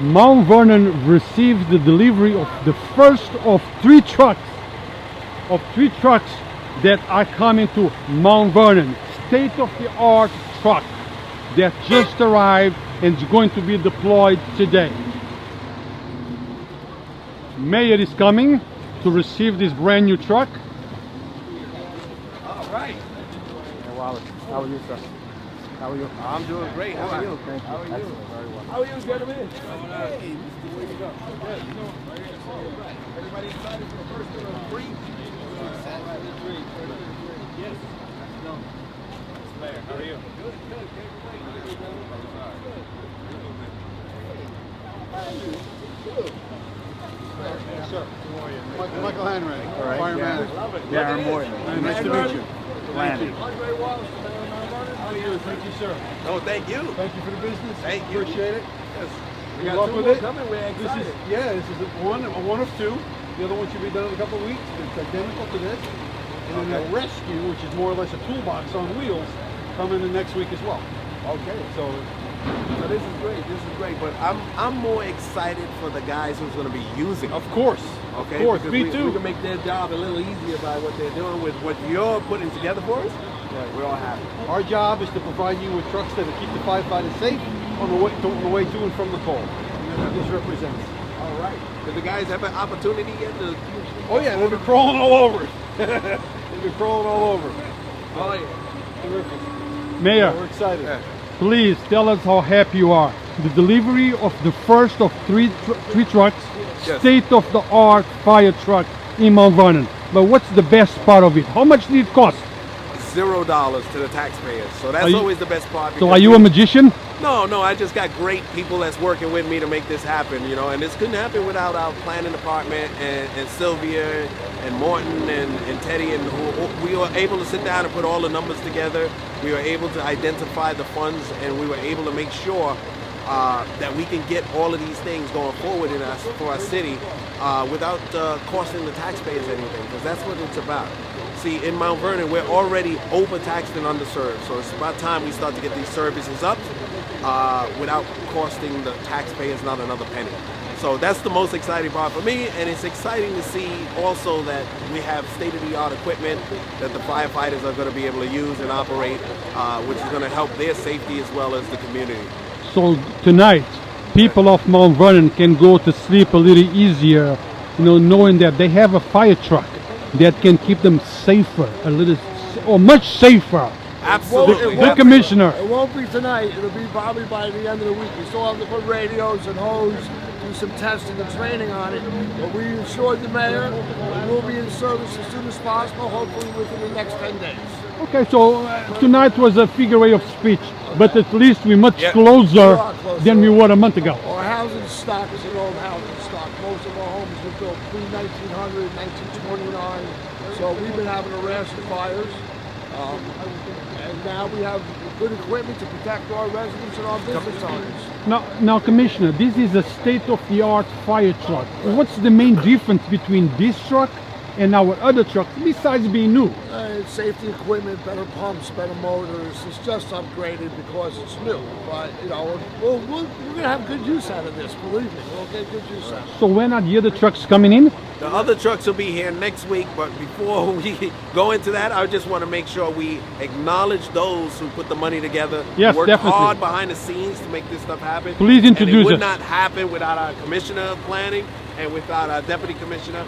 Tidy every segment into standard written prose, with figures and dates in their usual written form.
Mount Vernon received the delivery of the first of three trucks that are coming to Mount Vernon. State-of-the-art truck that just arrived and is going to be deployed today. Mayor is coming to receive this brand new truck. All right. Hey, Wallace, how are you, sir? How are you? I'm doing great. How are you? Thank you. How are you? Excellent. Very well. How are you, gentlemen? Hey, Mr. Way to go. Good. Everybody excited for the first of the three? Yes. Mayor, how are you? Good. Yes, sir. How are you? Michael Hanratty. All right. Fire Yeah. manager. Darren Morton. Nice to meet you. Landy. Andre Wallace, How are you? Thank you, sir. oh, thank you. Thank you for the business. Thank you. Appreciate it. Yes. We Good got luck two with more it. coming. We're This excited. is a one of two. The other one should be done in a couple of weeks. It's identical to this. And then Okay. a rescue, which is more or less a toolbox on wheels, coming in next week as well. Okay, so this is great. This is great. But I'm more excited for the guys who's going to be using. Of course. Okay, Of course. because Me we too. can make their job a little easier by what they're doing with what you're putting together for us. Right. We're all happy. Our job is to provide you with trucks that will keep the firefighters safe on the way to and from the call. And that's what this represents. All right. Did the guys have an opportunity yet to? Oh yeah, they've been crawling all over it. They've been crawling all over it. Oh yeah. Terrific. Mayor, We're excited. Yeah. please tell us how happy you are. The delivery of the first of three trucks, Yes. state-of-the-art fire truck in Mount Vernon. But what's the best part of it? How much did it cost? $0 to the taxpayers. So Are that's you- always the best part. So because are you a magician? No, I just got great people that's working with me to make this happen, and this couldn't happen without our planning department and Sylvia and Morton and Teddy, and we were able to sit down and put all the numbers together. We were able to identify the funds, and we were able to make sure that we can get all of these things going forward for our city without costing the taxpayers anything, because that's what it's about. See, in Mount Vernon, we're already overtaxed and underserved, so it's about time we start to get these services up without costing the taxpayers not another penny. So that's the most exciting part for me, and it's exciting to see also that we have state-of-the-art equipment that the firefighters are going to be able to use and operate, which is going to help their safety as well as the community. So tonight, people of Mount Vernon can go to sleep a little easier, knowing that they have a fire truck that can keep them safer, or much safer. Absolutely. The commissioner. It won't be tonight. It'll be probably by the end of the week. We still have to put radios and hose, do some testing and training on it. But we assured the mayor we will be in service as soon as possible, hopefully within the next 10 days. Okay, so tonight was a figure of speech, but at least we're much Yeah. closer We are closer. than we were a month ago. Our housing stock is an old housing stock. Most of our homes were built pre-1900, 1929. So we've been having a rash of fires. And now we have good equipment to protect our residents and our business owners. Now, Commissioner, this is a state-of-the-art fire truck. What's the main difference between this truck and our other trucks, besides being new? It's safety equipment, better pumps, better motors. It's just upgraded because it's new. But, we're going to have good use out of this, believe me. We'll get good use out of it. So when are the other trucks coming in? The other trucks will be here next week, but before we go into that, I just want to make sure we acknowledge those who put the money together, Yes, worked definitely. hard behind the scenes to make this stuff happen. Please And introduce it would us. not happen without our commissioner of planning and without our deputy commissioner,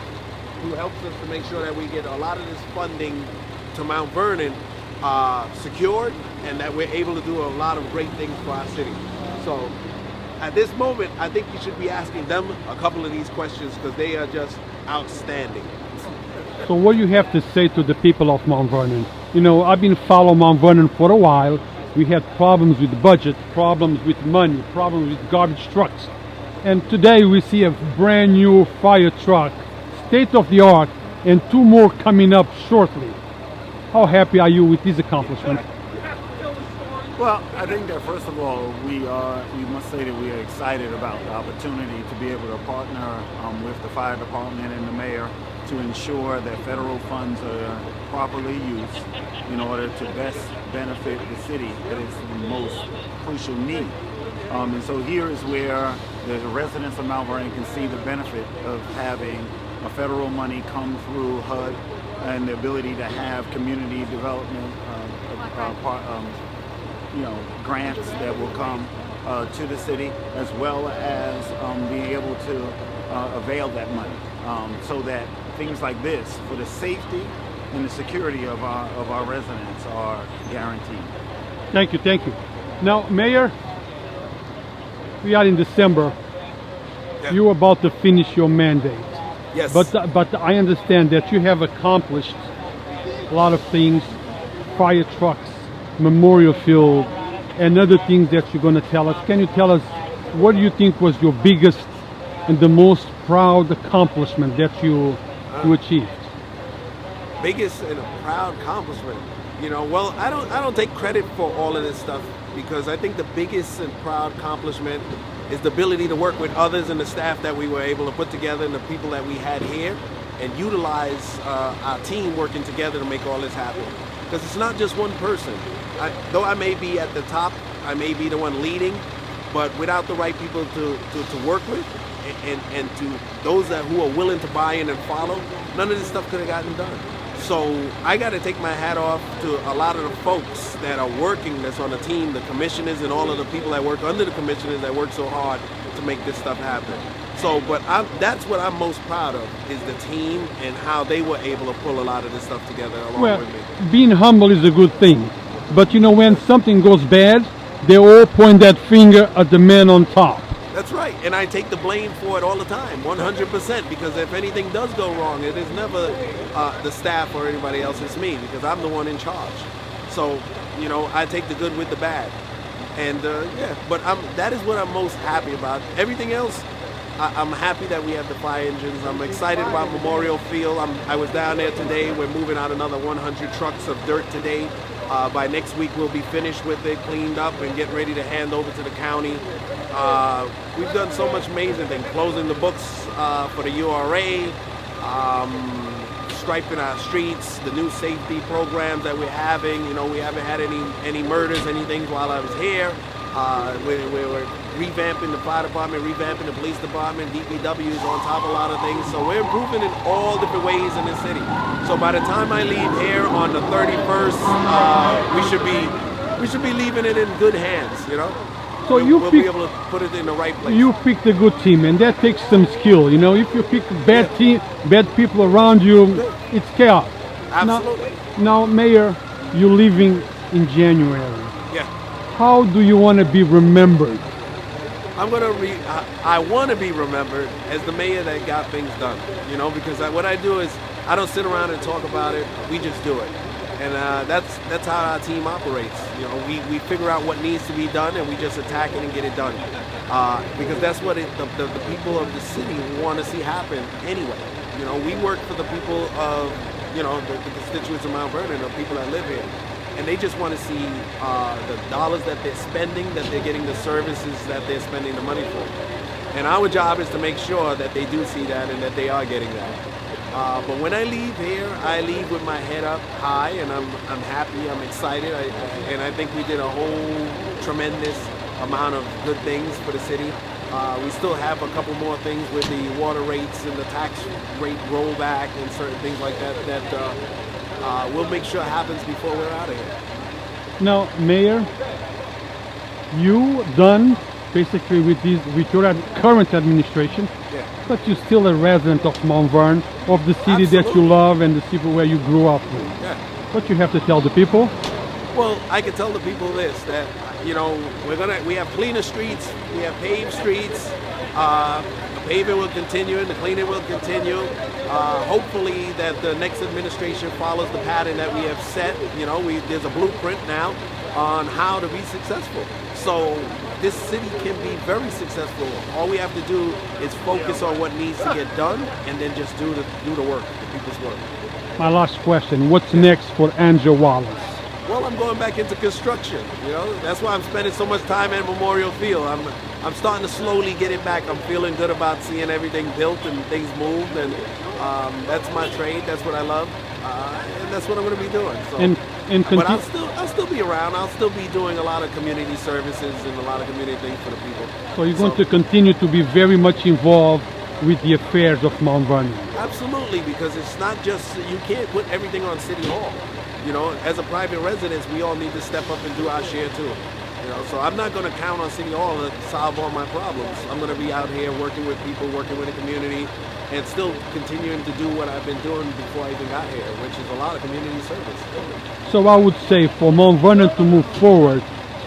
who helps us to make sure that we get a lot of this funding to Mount Vernon secured, and that we're able to do a lot of great things for our city. So at this moment, I think you should be asking them a couple of these questions, because they are just outstanding. So what do you have to say to the people of Mount Vernon? I've been following Mount Vernon for a while. We had problems with the budget, problems with money, problems with garbage trucks. And today we see a brand new fire truck, state of the art, and two more coming up shortly. How happy are you with this accomplishment? Well, I think that first of all, we must say that we are excited about the opportunity to be able to partner with the fire department and the mayor to ensure that federal funds are properly used in order to best benefit the city that is in most crucial need. And so here is where the residents of Mount Vernon can see the benefit of having a federal money come through HUD and the ability to have community development grants that will come to the city, as well as being able to avail that money so that things like this, for the safety and the security of our residents, are guaranteed. Thank you, thank you. Now, Mayor, we are in December. Yeah. You're about to finish your mandate. Yes. But I understand that you have accomplished a lot of things, fire trucks, memorial field, and other things that you're going to tell us. Can you tell us what do you think was your biggest and the most proud accomplishment that you achieved? Biggest and a proud accomplishment. Well, I don't take credit for all of this stuff, because I think the biggest and proud accomplishment is the ability to work with others and the staff that we were able to put together and the people that we had here, and utilize our team working together to make all this happen. Because it's not just one person. Though I may be at the top, I may be the one leading, but without the right people to work with, and to those who are willing to buy in and follow, none of this stuff could have gotten done. So I got to take my hat off to a lot of the folks that are working, that's on the team, the commissioners and all of the people that work under the commissioners that work so hard to make this stuff happen. So, but that's what I'm most proud of, is the team and how they were able to pull a lot of this stuff together along with me. Being humble is a good thing. But when something goes bad, they all point that finger at the man on top. That's right, and I take the blame for it all the time, 100%, because if anything does go wrong, it is never the staff or anybody else, it's me, because I'm the one in charge. So, I take the good with the bad. And but that is what I'm most happy about. Everything else, I'm happy that we have the fire engines. I'm excited about Memorial Field. I was down there today. We're moving out another 100 trucks of dirt today. By next week, we'll be finished with it, cleaned up, and getting ready to hand over to the county. We've done so much amazing things, closing the books for the URA, striping our streets, the new safety programs that we're having. We haven't had any murders, anything while I was here. We're revamping the fire department, revamping the police department, DPW is on top of a lot of things. So we're improving in all different ways in the city. So by the time I leave here on the 31st, we should be leaving it in good hands, So we'll be able to put it in the right place. You picked a good team, and that takes some skill. If you pick bad people around you, it's chaos. Absolutely. Now, Mayor, you're leaving in January. Yeah. How do you want to be remembered? I want to be remembered as the mayor that got things done. Because what I do is I don't sit around and talk about it. We just do it. And that's how our team operates. We figure out what needs to be done, and we just attack it and get it done. Because that's what the people of the city want to see happen anyway. We work for the people of, the constituents of Mount Vernon, the people that live here. And they just want to see the dollars that they're spending, that they're getting the services that they're spending the money for. And our job is to make sure that they do see that and that they are getting that. But when I leave here, I leave with my head up high, and I'm happy, I'm excited, and I think we did a whole tremendous amount of good things for the city. We still have a couple more things with the water rates and the tax rate rollback and certain things like that we'll make sure happens before we're out of here. Now, Mayor, you done basically with your current administration, but you're still a resident of Mount Vernon, of the city that you love and the city where you grew up with. Yeah. What you have to tell the people? Well, I can tell the people this, that we have cleaner streets, we have paved streets. The paving will continue and the cleaning will continue. Hopefully that the next administration follows the pattern that we have set. There's a blueprint now on how to be successful. So this city can be very successful. All we have to do is focus on what needs to get done, and then just do the work, the people's work. My last question, what's next for Andrew Wallace? Well, I'm going back into construction. That's why I'm spending so much time at Memorial Field. I'm starting to slowly get it back. I'm feeling good about seeing everything built and things moved, and that's my trade. That's what I love, and that's what I'm going to be doing. So. And And But I'll still be around. I'll still be doing a lot of community services and a lot of community things for the people. So you're going to continue to be very much involved with the affairs of Mount Vernon. Absolutely, because it's not just, you can't put everything on City Hall. You know, as a private residence, we all need to step up and do our share too. You know, so I'm not going to count on City Hall to solve all my problems. I'm going to be out here working with people, working with the community, and still continuing to do what I've been doing before I even got here, which is a lot of community service. So I would say for Mount Vernon to move forward,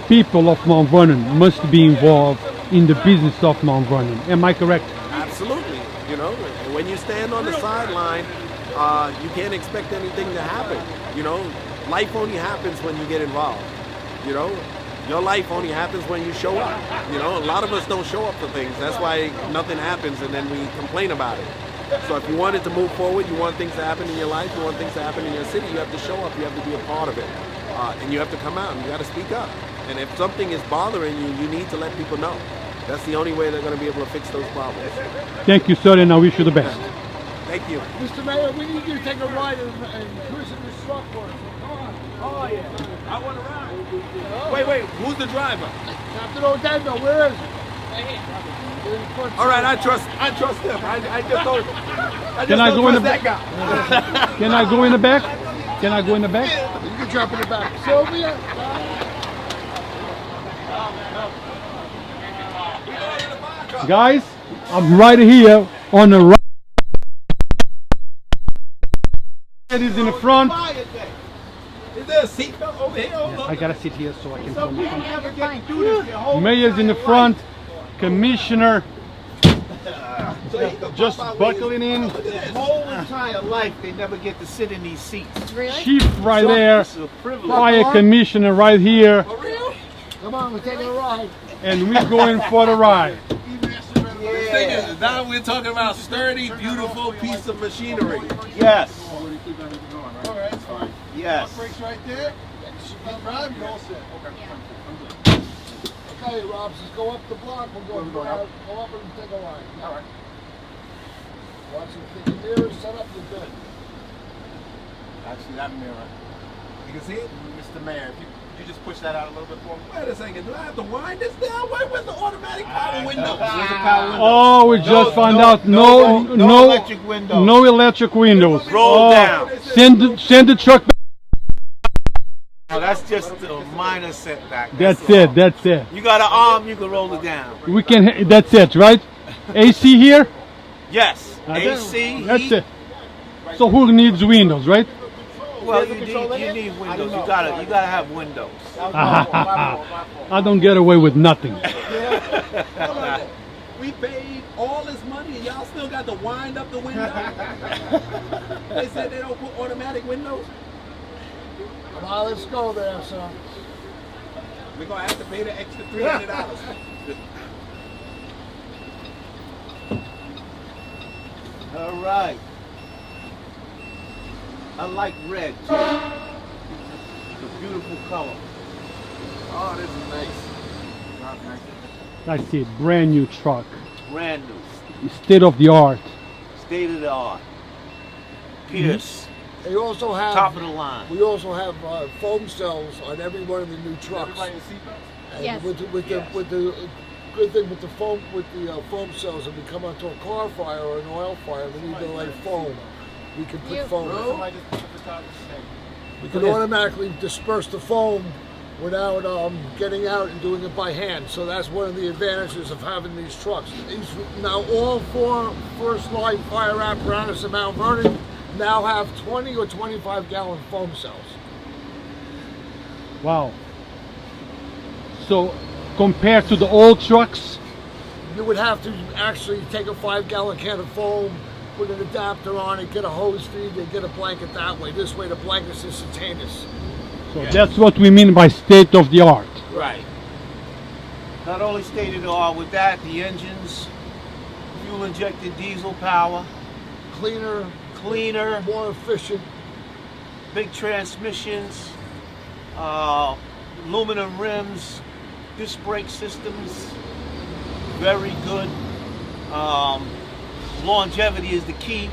people of Mount Vernon must be involved in the business of Mount Vernon. Am I correct? Absolutely. You know, when you stand on the sideline, you can't expect anything to happen. You know, life only happens when you get involved. You know, your life only happens when you show up. You know, a lot of us don't show up for things. That's why nothing happens and then we complain about it. So if you wanted to move forward, you want things to happen in your life, you want things to happen in your city, you have to show up, you have to be a part of it. And you have to come out and you got to speak up. And if something is bothering you, you need to let people know. That's the only way they're going to be able to fix those problems. Thank you, sir, and I wish you the best. Thank you. Mr. Mayor, we need you to take a ride and cruise in this truck for us. Come on. Oh, yeah. I want to ride. Wait, who's the driver? Captain O'Daniel, where is he? All right, I trust him. I just don't. Can I go in the that back? guy. Can I go in the back? Can I go in the back? You can jump in the back. Sylvia? Guys, I'm right here on the right. It is in the front. Is there a seatbelt over here? I gotta sit here so I can film the front. Never get to do this. Mayor's in the front. Commissioner just buckling in. Their whole entire life, they never get to sit in these seats. Really? Chief right there. This is a privilege. Fire commissioner right here. For real? Come on, we're taking a ride. And we're going for the ride. Yeah. Now we're talking about sturdy, beautiful piece of machinery. Yes. All right, that's fine. Yes. Brakes right there. Keep driving, you're all set. Okay. Okay, Rob, just go up the block. We'll go up and take a ride. All right. Watch the mirrors set up. You're good. Actually, that mirror. You can see it? Mr. Mayor, if you just push that out a little bit for me. Wait a second, do I have to wind this down? Where's the automatic power window? There's a power window. Oh, we just found out no electric windows. no electric windows. Roll down. Send the truck back. No, that's just a minor setback. That's it. That's it. You got an arm, you can roll it down. We can. That's it, right? AC here. Yes. AC. That's heat. it. So who needs windows, right? Well, you need windows. You gotta have windows. I don't get away with nothing. We paid all this money and y'all still got to wind up the window? They said they don't put automatic windows? Come on, let's go there, son. We're going to have to pay the extra $300. All right. I like red too. It's a beautiful color. Oh, this is nice. I see it. Brand new truck. Brand new. State of the art. State of the art. Pierce. They also have Top of the line. We also have foam cells on every one of the new trucks. And Yes. with the good thing with the foam cells, if we come onto a car fire or an oil fire, we need to lay foam. We can put foam. We can automatically disperse the foam without getting out and doing it by hand. So that's one of the advantages of having these trucks. Now all 4 first line fire apparatus in Mount Vernon now have 20 or 25 gallon foam cells. Wow. So compared to the old trucks, You would have to actually take a 5 gallon can of foam, put an adapter on it, get a hose feed, and get a blanket that way. This way the blanket's instantaneous. so that's what we mean by state of the art. Right. Not only state of the art with that, the engines, fuel injected diesel power, Cleaner, more efficient. big transmissions, aluminum rims, disc brake systems, very good. Longevity is the key.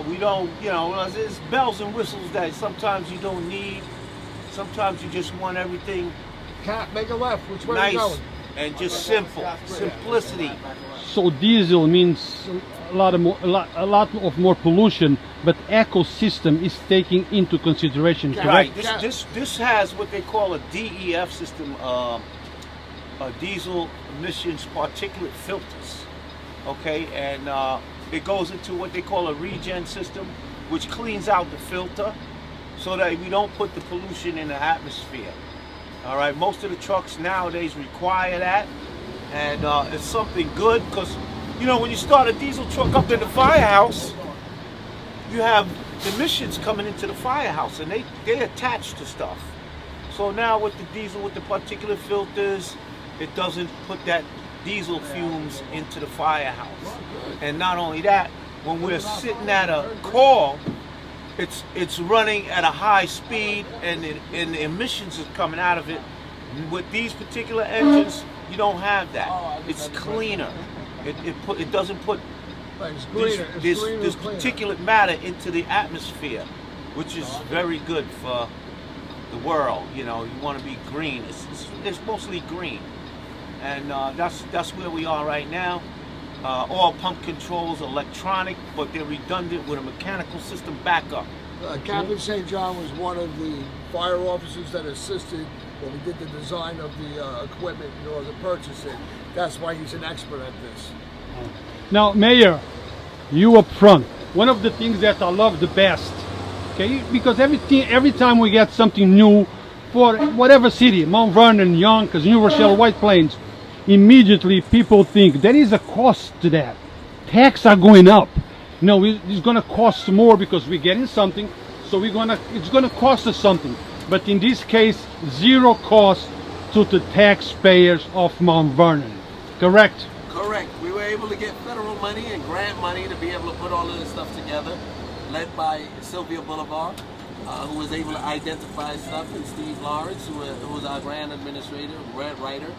We don't, there's bells and whistles that sometimes you don't need. Sometimes you just want everything Cat, make a left. Which way are you nice going? and just simple, simplicity. So diesel means a lot of more pollution, but ecosystem is taking into consideration, correct? Right. This has what they call a DEF system, diesel emissions particulate filters. Okay, and it goes into what they call a regen system, which cleans out the filter so that we don't put the pollution in the atmosphere. All right, most of the trucks nowadays require that, and it's something good because, when you start a diesel truck up in the firehouse, you have emissions coming into the firehouse, and they attach to stuff. So now with the diesel, with the particulate filters, it doesn't put that diesel fumes into the firehouse. And not only that, when we're sitting at a call, it's running at a high speed, and the emissions are coming out of it. With these particular engines, you don't have that. It's cleaner. It doesn't put this particulate matter into the atmosphere, which is very good for the world. You want to be green. It's mostly green, and that's where we are right now. All pump controls electronic, but they're redundant with a mechanical system backup. Captain St. John was one of the fire officers that assisted when we did the design of the equipment in order to purchase it. That's why he's an expert at this. Now, Mayor, you up front. One of the things that I love the best, okay, because every time we get something new for whatever city, Mount Vernon, Yonkers, New Rochelle, White Plains, immediately people think there is a cost to that. Taxes are going up. It's going to cost more because we're getting something, so it's going to cost us something. But in this case, zero cost to the taxpayers of Mount Vernon. Correct? Correct. We were able to get federal money and grant money to be able to put all of this stuff together, led by Sylvia Boulevard, who was able to identify stuff, and Steve Lawrence, who was our grant administrator, grant writer.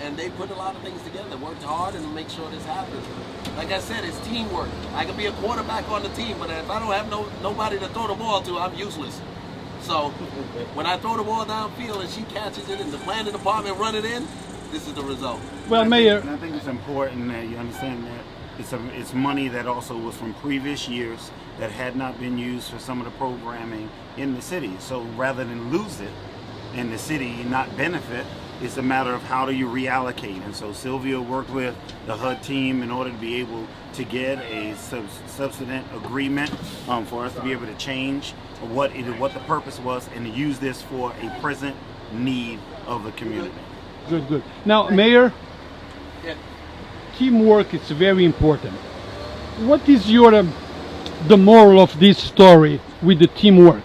And they put a lot of things together, worked hard, and make sure this happens. Like I said, it's teamwork. I can be a quarterback on the team, but if I don't have nobody to throw the ball to, I'm useless. So when I throw the ball downfield and she catches it and the planning department run it in, this is the result. Well, Mayor, I think it's important that you understand that it's money that also was from previous years that had not been used for some of the programming in the city. So rather than lose it and the city not benefit, it's a matter of how do you reallocate. And so Sylvia worked with the HUD team in order to be able to get a substantive agreement for us to be able to change what the purpose was and to use this for a present need of the community. Good. Now, Mayor, teamwork is very important. What is the moral of this story with the teamwork?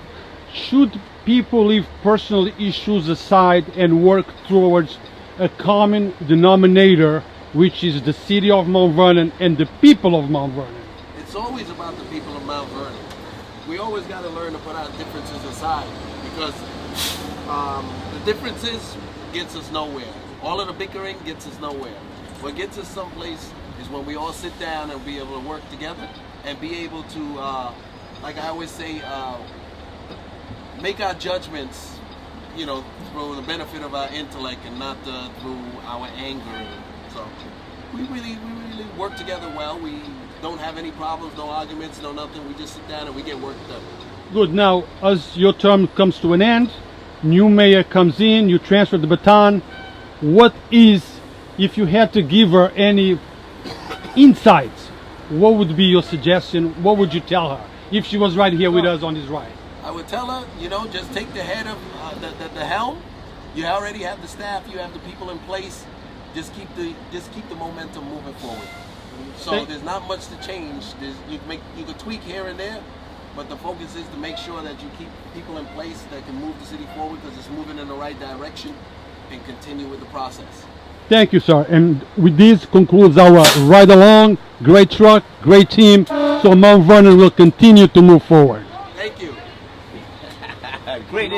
Should people leave personal issues aside and work towards a common denominator, which is the city of Mount Vernon and the people of Mount Vernon? It's always about the people of Mount Vernon. We always got to learn to put our differences aside, because the differences gets us nowhere. All of the bickering gets us nowhere. What gets us someplace is when we all sit down and be able to work together and be able to, like I always say, make our judgments, through the benefit of our intellect and not through our anger. So we really work together well. We don't have any problems, no arguments, no nothing. We just sit down and we get work done. Good. Now, as your term comes to an end, new mayor comes in, you transfer the baton. What is, if you had to give her any insights, what would be your suggestion? What would you tell her if she was right here with us on this ride? I would tell her, just take the head of the helm. You already have the staff, you have the people in place. Just keep the momentum moving forward. So there's not much to change. You can tweak here and there, but the focus is to make sure that you keep people in place that can move the city forward, because it's moving in the right direction, and continue with the process. Thank you, sir. And with this concludes our ride along. Great truck, great team. So Mount Vernon will continue to move forward. Thank you. Great.